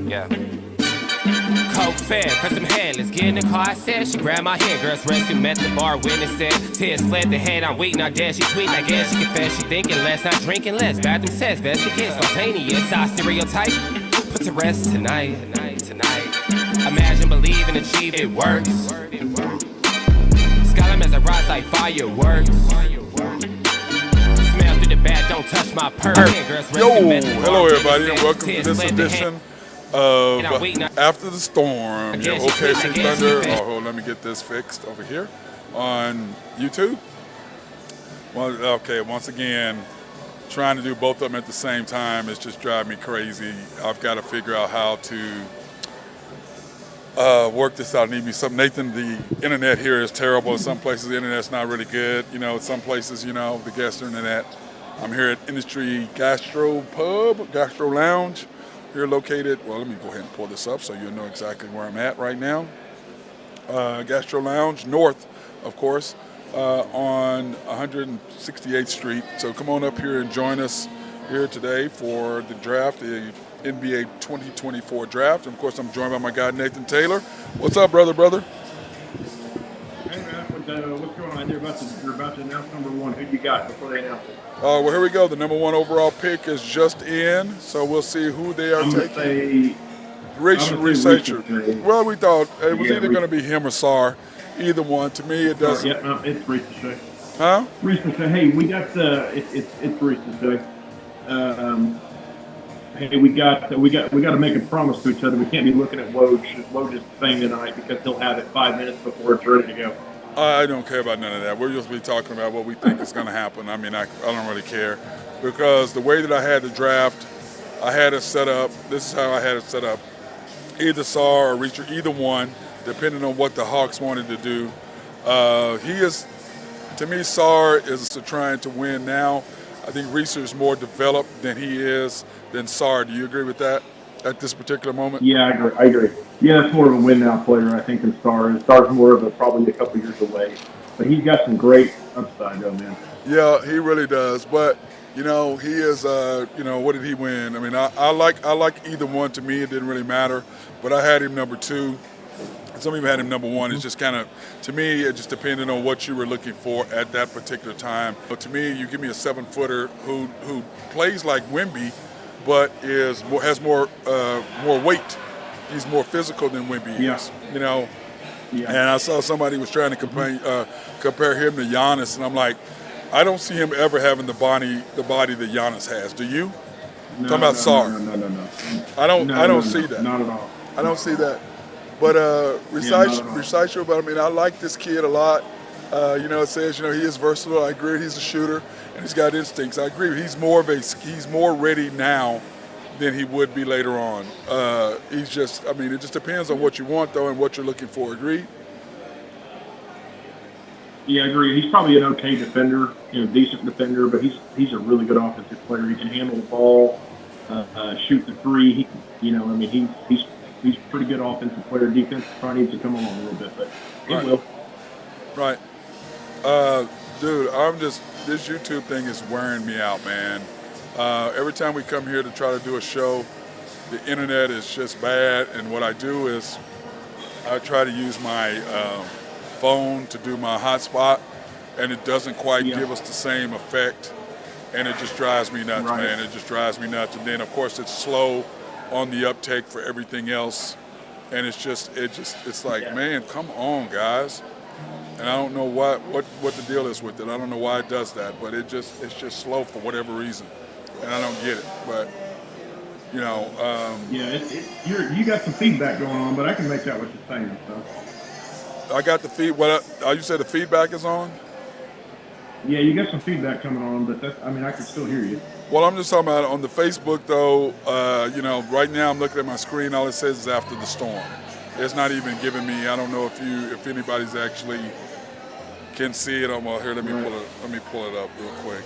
Yeah. Coke fed for some head, let's get in the car, I said. She grabbed my hand, girls resting, met the bar, witness said. Tears fled the head, I'm weak, not dead. She tweet, I guess she confess, she thinking less, not drinking less. Bathroom says, best to get spontaneous, I stereotype. Put to rest tonight. Imagine, believe, and achieve, it works. Skyline as I rise like fireworks. Smell through the bag, don't touch my purse. Yo, hello everybody, and welcome to this edition of After the Storm. You have OKC Thunder. Oh, hold on, let me get this fixed over here on YouTube. Well, okay, once again, trying to do both of them at the same time is just driving me crazy. I've got to figure out how to work this out. I need me some. Nathan, the internet here is terrible. In some places, the internet's not really good. You know, some places, you know, the Gastro internet. I'm here at Industry Gastro Lounge. Here located, well, let me go ahead and pull this up so you'll know exactly where I'm at right now. Gastro Lounge, north, of course, on 168th Street. So come on up here and join us here today for the draft, the NBA 2024 draft. And of course, I'm joined by my guy, Nathan Taylor. What's up, brother? Hey, man, what's going on? You're about to announce number one. Who you got before they announce it? Well, here we go. The number one overall pick is just in, so we'll see who they are taking. Researcher. Well, we thought it was either going to be him or Sar. Either one. To me, it doesn't. Yeah, no, it's Ricochet. Huh? Ricochet. Hey, we got it's Ricochet. Hey, we got to make a promise to each other. We can't be looking at Woj's thing tonight because he'll have it 5 minutes before it's ready to go. I don't care about none of that. We're just be talking about what we think is going to happen. I mean, I don't really care because the way that I had the draft, I had it set up. This is how I had it set up. Either Sar or Reacher, either one, depending on what the Hawks wanted to do. To me, Sar is trying to win now. I think Reacher is more developed than Sar. Do you agree with that at this particular moment? Yeah, I agree. Yeah, that's more of a win-now player, I think, than Star. Star's more of probably a couple years away. But he's got some great upside, though, man. Yeah, he really does. But, you know, he is, what did he win? I mean, I like either one. To me, it didn't really matter. But I had him number two. Some people had him number one. It's just kind of, to me, it just depended on what you were looking for at that particular time. But to me, you give me a 7-footer who plays like Wemby, but has more weight. He's more physical than Wemby is, you know. Yeah. And I saw somebody was trying to compare him to Giannis, and I'm like, I don't see him ever having the body that Giannis has. Do you? Talking about Sar. No. I don't see that. Not at all. I don't see that. But Recycle, but I mean, I like this kid a lot. It says, he is versatile. I agree. He's a shooter, and he's got instincts. I agree. He's more ready now than he would be later on. It just depends on what you want, though, and what you're looking for. Agreed? Yeah, I agree. He's probably an okay defender, decent defender, but he's a really good offensive player. He can handle the ball, shoot the three. He's a pretty good offensive player. Defense probably needs to come along a little bit, but it will. Right. Dude, this YouTube thing is wearing me out, man. Every time we come here to try to do a show, the internet is just bad. And what I do is I try to use my phone to do my hotspot, and it doesn't quite give us the same effect. And it just drives me nuts, man. It just drives me nuts. And then, of course, it's slow on the uptake for everything else. And it's like, man, come on, guys. And I don't know what the deal is with it. I don't know why it does that, but it's just slow for whatever reason. And I don't get it, but you got some feedback going on, but I can make out what you're saying. So I got the feed. You said the feedback is on? Yeah, you got some feedback coming on, but I can still hear you. Well, I'm just talking about on the Facebook though. Right now I'm looking at my screen. All it says is After the Storm. It's not even giving me. I don't know if anybody's actually can see it. Well, here, let me pull it up real quick.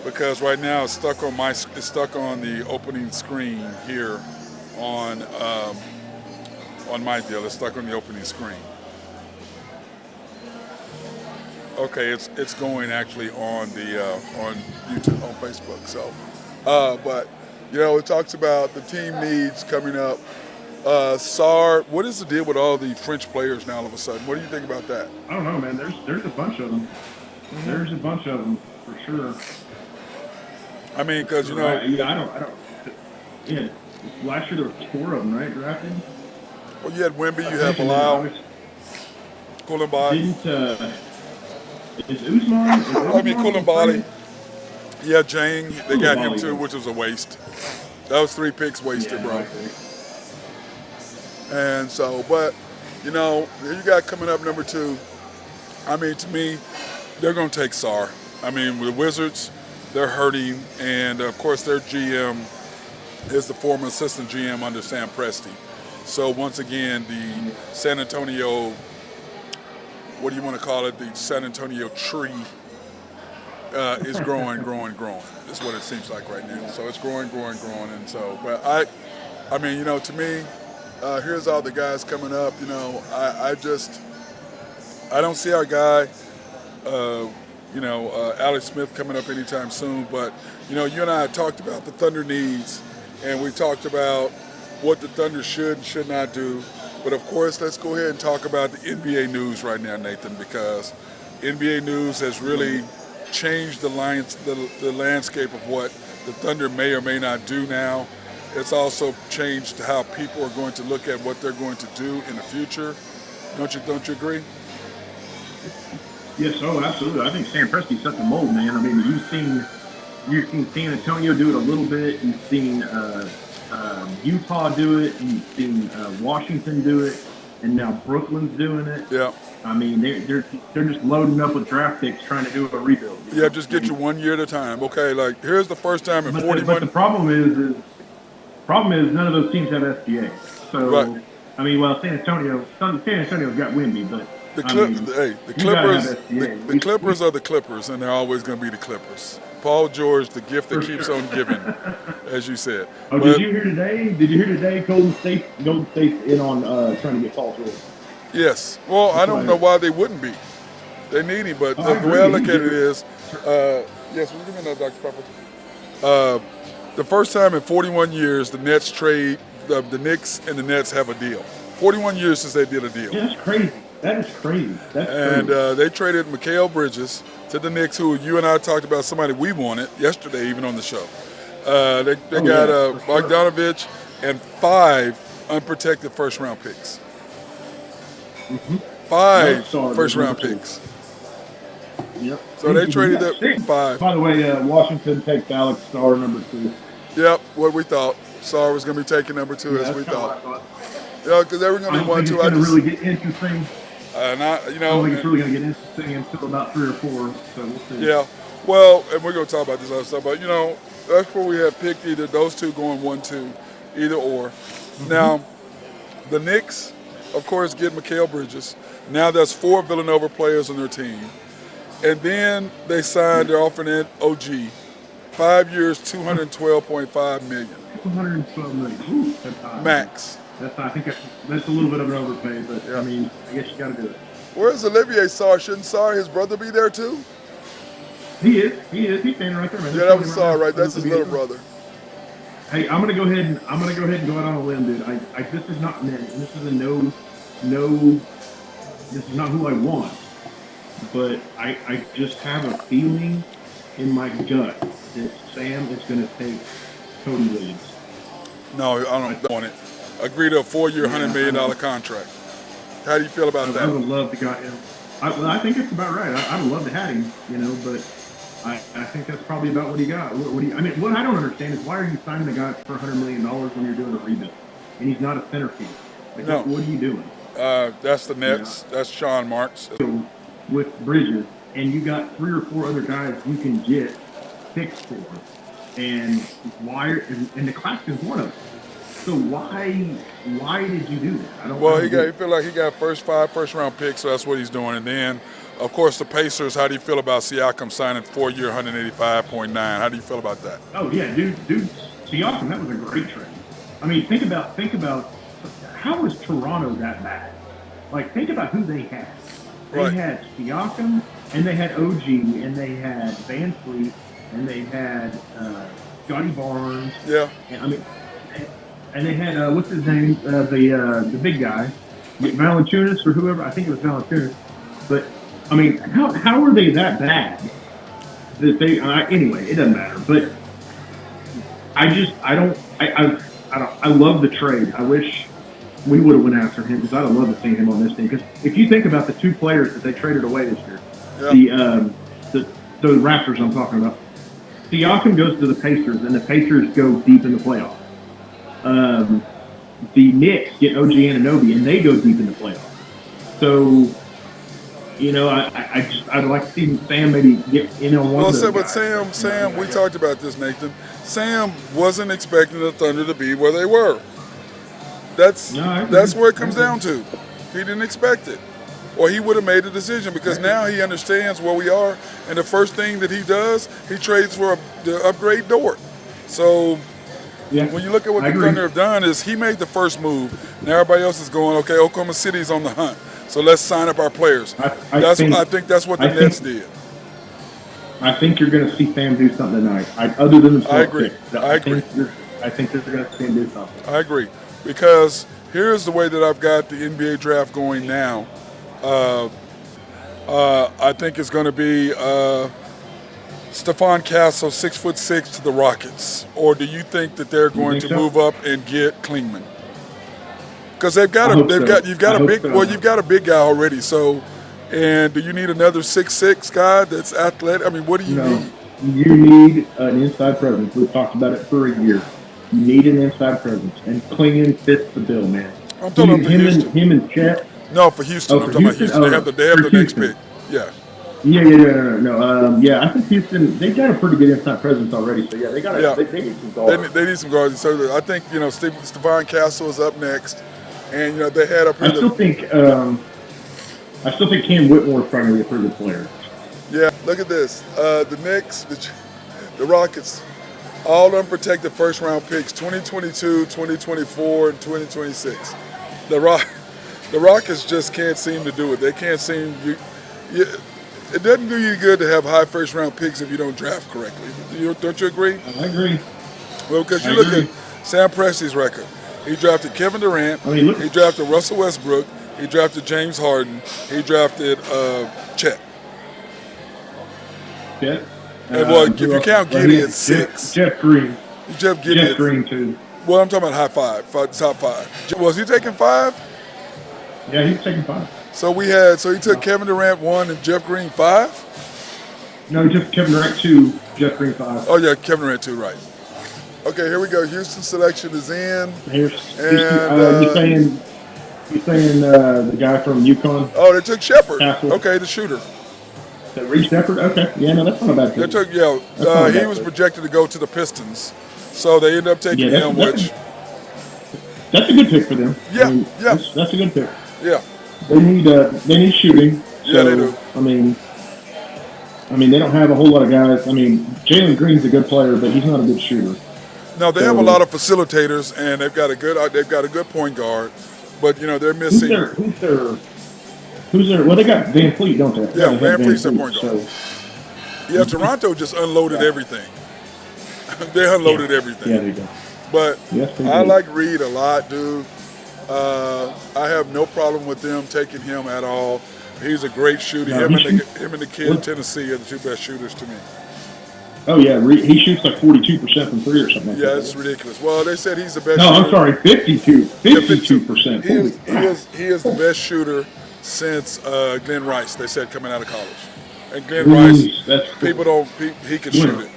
Because right now it's stuck on the opening screen here on my deal. It's stuck on the opening screen. Okay, it's going actually on the on YouTube, on Facebook. So But it talks about the team needs coming up. SAR, what is the deal with all the French players now all of a sudden? What do you think about that? I don't know, man. There's a bunch of them. There's a bunch of them for sure. I mean, because Yeah, I don't. Yeah, last year there were 4 of them, right? Drafted. well, you had Wemby, you had Bilal, Koulibaly. Is Usman? Koulibaly. Yeah, Jang, they got him Koulibaly. too, which was a waste. That was 3 picks wasted, bro. Okay. And so, but, you got coming up number 2. I mean, to me, they're going to take SAR. I mean, the Wizards, they're hurting. And, of course, their GM is the former assistant GM under Sam Presti. So, once again, the San Antonio, what do you want to call it, the San Antonio tree is growing. That's what it seems like right now. So, it's growing. And so, but I mean, to me, here's all the guys coming up. I don't see our guy, Alex Smith coming up anytime soon. But, you and I talked about the Thunder needs, and we talked about what the Thunder should and should not do. But, of course, let's go ahead and talk about the NBA news right now, Nathan, because NBA news has really changed the landscape of what the Thunder may or may not do now. It's also changed how people are going to look at what they're going to do in the future. Don't you agree? Yes, absolutely. I think Sam Presti set the mold, man. I mean, you've seen San Antonio do it a little bit. You've seen Utah do it. You've seen Washington do it, and now Brooklyn's doing it. Yeah. I mean, they're just loading up with draft picks trying to do a rebuild. Yeah, just get you 1 year at a time. Okay, like here's the first time in 41. But the problem is none of those teams have SGA. So right. I mean, well, San Antonio's got Wemby, but the Clippers. The Clippers are the Clippers, and they're always going to be the Clippers. Paul George, the gift that keeps on giving, as you said. Oh, did you hear today? Golden State's in on trying to get Paul George. Yes. Well, I don't know why they wouldn't be. They need him, but the way I look at it is, yes. Will you give me another Dr. Pepper? The first time in 41 years, the Nets trade the Knicks and the Nets have a deal. 41 years since they did a deal. Yeah, that's crazy. That is crazy. And they traded Mikal Bridges to the Knicks, who you and I talked about, somebody we wanted yesterday, even on the show. They got Bogdanovich and 5 unprotected first-round picks. Mm-hmm. 5 first-round picks. Yep. So they traded that 5. By the way, Washington takes Alex Starr, number 2. Yep, what we thought. Starr was going to be taking number 2 as we thought. Yeah, because they were going to be 1, 2. I don't think it's going to really get interesting. I don't think it's really going to get interesting until about 3 or 4. So we'll see. Yeah. Well, and we're going to talk about this other stuff, but that's where we have picked either those two going 1, 2, either or. Mm-hmm. Now, the Knicks, of course, get Mikal Bridges. Now there's 4 Villanova players on their team. And then they signed, they're offering it OG. 5 years, $212.5 million. $212 million. Ooh, that's high. Max. I think that's a little bit of an overpay, but yeah. I mean, I guess you got to do it. Where's Olivier Sarr? Shouldn't Sarr, his brother, be there too? He is. He's standing right there, man. Yeah, that was Sarr, right? That's his little brother. Hey, I'm gonna go ahead and go out on a limb, dude. This is not meant. This is this is not who I want. But I just have a feeling in my gut that Sam is going to take Cody Williams. No, I don't want it. Agree to a 4-year, $100 million contract. How do you feel about that? I would love to got him. I think it's about right. I would love to have him, but I think that's probably about what he got. What I don't understand is why are you signing a guy for $100 million when you're doing a rebuild and he's not a center field? Like, no. What are you doing? That's the Nets. Yeah. That's Sean Marks. With Bridges, and you got 3 or 4 other guys you can get picks for, and the Claxton's one of them. So why did you do that? I don't. Well, he feel like he got 5 first-round picks, so that's what he's doing. And then, of course, the Pacers. How do you feel about Siakam signing 4-year, $185.9? How do you feel about that? Oh yeah, dude, Siakam, that was a great trade. I mean, think about how was Toronto that bad? Like, think about who they had. They had Siakam, and they had OG, and they had VanVleet, and they had Scotty Barnes. Yeah. And, I mean, and they had what's his name? The big guy, Valanciunas or whoever. I think it was Valanciunas. But I mean, how are they that bad? That they anyway, it doesn't matter. But I love the trade. I wish we would have went after him because I'd have loved to see him on this team. Because if you think about the two players that they traded away this year, the Raptors I'm talking about, Siakam goes to the Pacers, and the Pacers go deep in the playoffs. The Knicks get OG Anunoby, and they go deep in the playoffs. So, you know, I'd like to see Sam maybe get in on one of those but guys. Sam, we talked about this, Nathan. Sam wasn't expecting the Thunder to be where they were. That's where it comes down to. He didn't expect it. Or he would have made a decision because now he understands where we are. And the first thing that he does, he trades for the upgrade Dort. So when you look at what the Thunder have done is he made the first move. Now everybody else is going, okay, Oklahoma City's on the hunt. So let's sign up our players. I think that's what the Nets did. I think you're going to see Sam do something tonight. Other than the I agree. I think you're going to see him do something. I agree. Because here's the way that I've got the NBA draft going now. I think it's going to be Stephon Castle, 6'6", to the Rockets. Or do you think that they're going to move up and get Klingman? Because you've got a big guy already. So, and do you need another 6'6" guy that's athletic? I mean, what do you need? You need an inside presence. We've talked about it for a year. You need an inside presence, and Klingman fits the bill, man. I'm talking about him and Chet. No, for Houston. I'm talking about Houston. They have the next pick. Yeah. I think Houston, they got a pretty good inside presence already. So they need some guards. They need some guards. So I think Stephon Castle is up next, and they had up here. I still think Cam Whitmore is probably a pretty good player. Yeah, look at this. The Knicks, the Rockets, all unprotected first-round picks: 2022, 2024, and 2026. The Rockets just can't seem to do it. They can't seem. It doesn't do you good to have high first-round picks if you don't draft correctly. Don't you agree? I agree. Well, because you look at Sam Presti's record. He drafted Kevin Durant. He drafted Russell Westbrook. He drafted James Harden. He drafted Chet. Chet? And if you count Giddey, it's 6. Jeff Green. Jeff Green, too. Well, I'm talking about top 5. Was he taking 5? Yeah, he was taking 5. So he took Kevin Durant 1 and Jeff Green 5? No, he took Kevin Durant 2, Jeff Green 5. Oh, yeah, Kevin Durant 2, right. Okay, here we go. Houston selection is in. You're saying the guy from UConn? Oh, they took Shepard. Castle. Okay, the shooter. Reed Shepard? Okay. Yeah, no, that's not a bad pick. He was projected to go to the Pistons. So they ended up taking him, which... That's a good pick for them. Yeah, That's a good pick. Yeah. They need shooting. Yeah, they do. I mean, they don't have a whole lot of guys. I mean, Jalen Green's a good player, but he's not a good shooter. No, they have a lot of facilitators, and they've got a good point guard, but they're missing. Who's their? Well, they got Van Fleet, don't they? Yeah, Van Fleet's their point guard. Yeah, Toronto just unloaded everything. They unloaded everything. Yeah, they do. But I like Reed a lot, dude. I have no problem with them taking him at all. He's a great shooter. Him and the kid in Tennessee are the two best shooters to me. Oh, yeah. He shoots like 42% from 3 or something like that. Yeah, it's ridiculous. Well, they said he's the best shooter. No, I'm sorry, 52%. He is the best shooter since Glenn Rice, they said, coming out of college. And Glenn Rice, he can shoot it.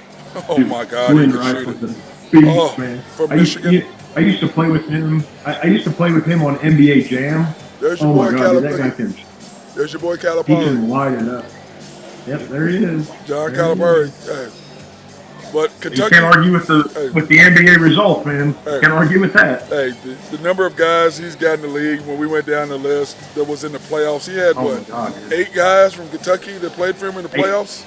Oh, my God, he can shoot it. Beast, man. From Michigan. I used to play with him. I used to play with him on NBA Jam. There's your boy Calipari. There's your boy Calipari. He can light it up. Yep, there he is. John Calipari. Hey. But Kentucky. You can't argue with the NBA results, man. Can't argue with that. Hey, the number of guys he's got in the league, when we went down the list that was in the playoffs, he had 8 guys from Kentucky that played for him in the playoffs?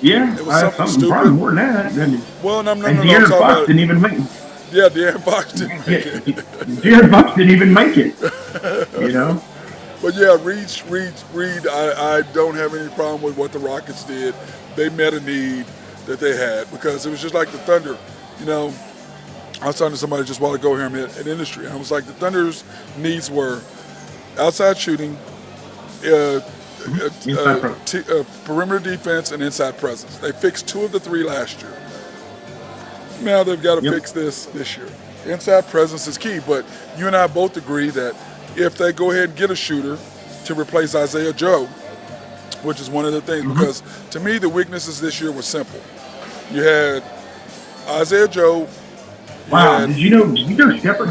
Yeah, it was something stupid. Probably more than that. Well, no. De'Aaron Fox didn't even make it. Yeah, De'Aaron Fox didn't make it. De'Aaron Fox didn't even make it. But yeah, Reed, I don't have any problem with what the Rockets did. They met a need. that they had, because it was just like the Thunder. You know, I was talking to somebody just a while ago here in industry. I was like, the Thunder's needs were outside shooting, perimeter defense, and inside presence. They fixed 2 of the 3 last year. Now they've got to fix this year. Inside presence is key, but you and I both agree that if they go ahead and get a shooter to replace Isaiah Joe, which is one of the things, because to me the weaknesses this year were simple. You had Isaiah Joe. Wow, did you know Shepard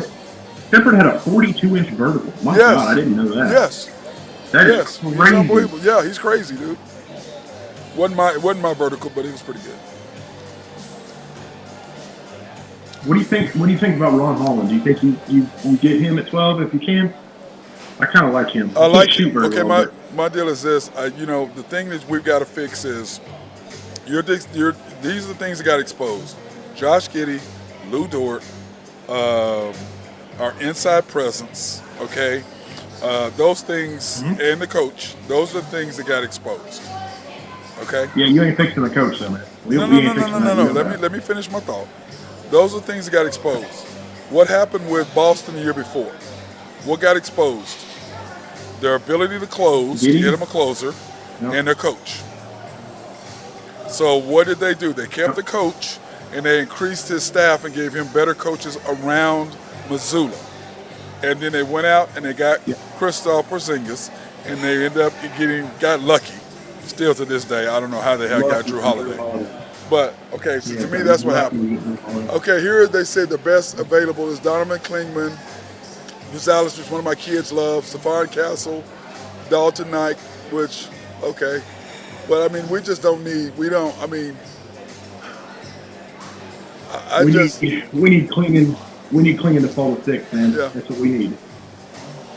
had a 42-inch vertical? My God, I didn't know that. Yes. That is crazy. He's unbelievable. Yeah, he's crazy, dude. Wasn't my vertical, but he was pretty good. What do you think about Ron Holland? Do you think you get him at 12 if you can? I kind of like him. I like him. Okay, my deal is this. The thing that we've got to fix is these are the things that got exposed. Josh Giddey, Lou Dort, our inside presence, okay? Those things, and the coach, those are the things that got exposed, okay? Yeah, you ain't fixing the coach, though, man. No. Let me finish my thought. Those are the things that got exposed. What happened with Boston the year before? What got exposed? Their ability to close, get them a closer, and their coach. So what did they do? They kept the coach, and they increased his staff and gave him better coaches around Missoula. And then they went out and they got Kristaps Porzingis, and they ended up got lucky. Still to this day, I don't know how they got Drew Holiday. But, okay, so to me, that's what happened. Okay, here they said the best available is Donovan Klingman, Gonzalez, which one of my kids love, Stephon Castle, Dalton Knight, which, okay. But, I mean, we just don't need, we need Klingman. We need Klingman to fall to 6, man. Yeah. That's what we need.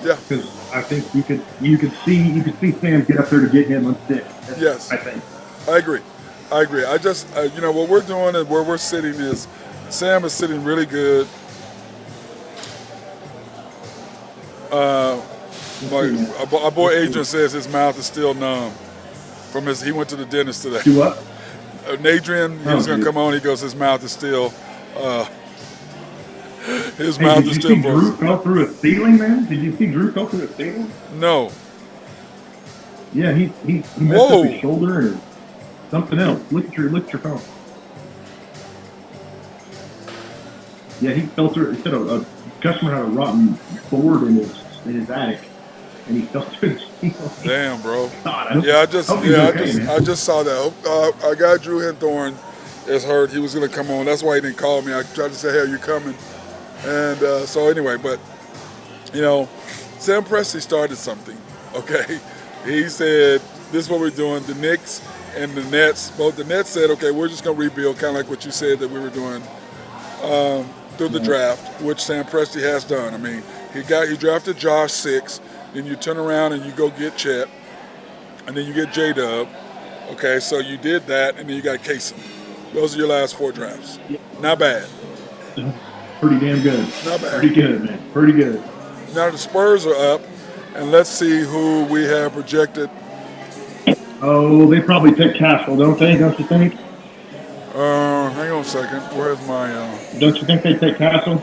Yeah. Because I think you could see Sam get up there to get him on 6. Yes. I think. I agree. I just, what we're doing and where we're sitting is, Sam is sitting really good. Our boy Adrian says his mouth is still numb from he went to the dentist today. Do what? Adrian, he was going to come on, he goes, his mouth is still, his mouth is still frozen. Did you see Drew fell through a ceiling, man? Did you see Drew fell through a ceiling? No. Yeah, he messed up his shoulder and something else. Look at your phone. Yeah, he fell through. He said a customer had a rotten board in his attic, and he fell through the ceiling. Damn, bro. God, I just saw that. Our guy Drew Henthorne is hurt. He was gonna come on. That's why he didn't call me. I tried to say, "Hey, are you coming?" And so anyway, but Sam Presti started something. Okay, he said, "This is what we're doing." The Knicks and the Nets, both the Nets said, "Okay, we're just gonna rebuild," kind of like what you said that we were doing through the draft, which Sam Presti has done. I mean, he drafted Josh 6, then you turn around and you go get Chet, and then you get J-Dub. Okay, so you did that, and then you got Kaysen. Those are your last 4 drafts. Not bad. Pretty damn good. Not bad. Pretty good, man. Pretty good. Now the Spurs are up, and let's see who we have projected. Oh, they probably take Castle, don't they? Don't you think? Hang on a second. Where's my? Don't you think they take Castle?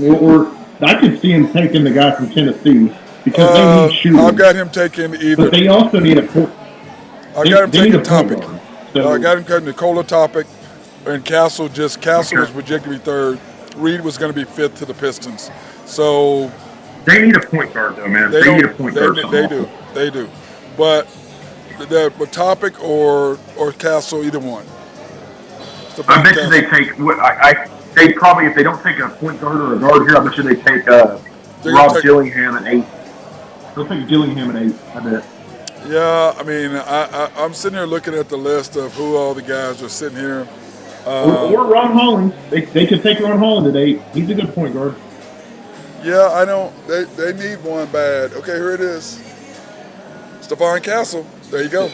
Or I could see him taking the guy from Tennessee because they need shooting. I've got him taking either. But they also need a point. I got him taking Topic. So I got him cutting Nikola Topic, and Castle was projected to be 3rd. Reed was going to be 5th to the Pistons. So they need a point guard, though, man. They need a point guard. They do. But Topic or Castle, either one. I bet you they take they probably, if they don't take a point guard or a guard here, I bet you they take Rob Dillingham at 8. They'll take Dillingham at 8, I bet. Yeah, I mean, I'm sitting here looking at the list of who all the guys are sitting here. Or Ron Holland. They could take Ron Holland at 8. He's a good point guard. Yeah, I know. They need one bad. Okay, here it is. Stephon Castle. There you go.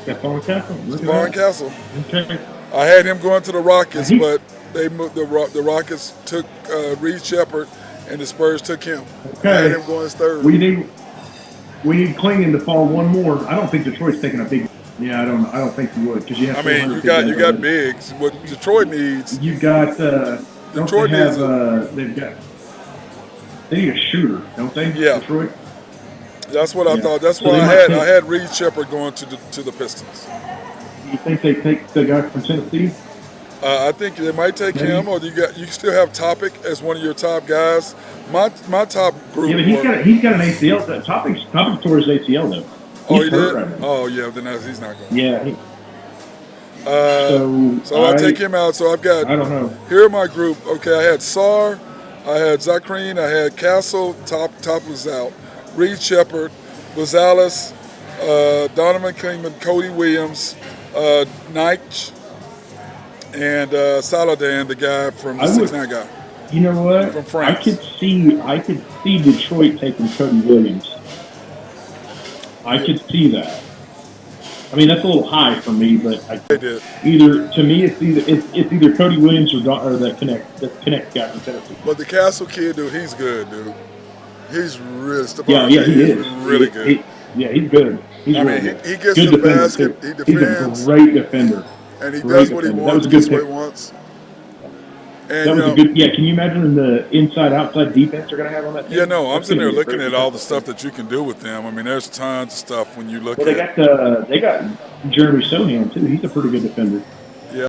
Stephon Castle. Stephon Castle. Okay. I had him going to the Rockets, but they moved. The Rockets took Reed Shepherd, and the Spurs took him. Okay. I had him going as 3rd. We need Klingman to fall one more. I don't think Detroit's taking a big. Yeah, I don't think you would because you have. I mean, 400 you got bigs. What Detroit needs. You got. Don't Detroit they have? needs They've got. They need a shooter, don't they? Yeah. Detroit. That's what I Yeah. thought. That's So why they I might had Reed Shepard going to the Pistons. Do you think they take the guy from Tennessee? I think they might take Maybe. him, or you still have Topic as one of your top guys. My top group. Yeah, but he's got an ACL. Topic tore his ACL though. Oh, He's he hurt did. right now. Oh, yeah. Then he's not going. Yeah. So I'll take him out. So I've got. I don't know. Here are my group. Okay, I had Sarr, I had Zachrine, I had Castle. Top was out. Reed Shepard, Rosales, Donovan Kingman, Cody Williams, Nike, and Saladan, the guy from the 6'9" guy. You know what? From France. I could see Detroit taking Cody Williams. I could see that. I mean, that's a little high for me, but They did. it's either Cody Williams or the Connect guy from Tennessee. But the Castle kid, dude, he's good, dude. He's really. Yeah, he is really good. He's good. He's I really mean, good. he gets Good to the defender, basket, too. he defends, He's a great defender. and he Great does what he defender. wants. That was a He good gets what pick. he wants. That And was a good. Yeah, can you imagine the inside-outside defense they're going to have on that team? yeah, no, I'm That's sitting there gonna be a looking great at all the defense. stuff that you can do with them. I mean, there's tons of stuff when you look Well, at. they got Jeremy Sohan too. He's a pretty good defender.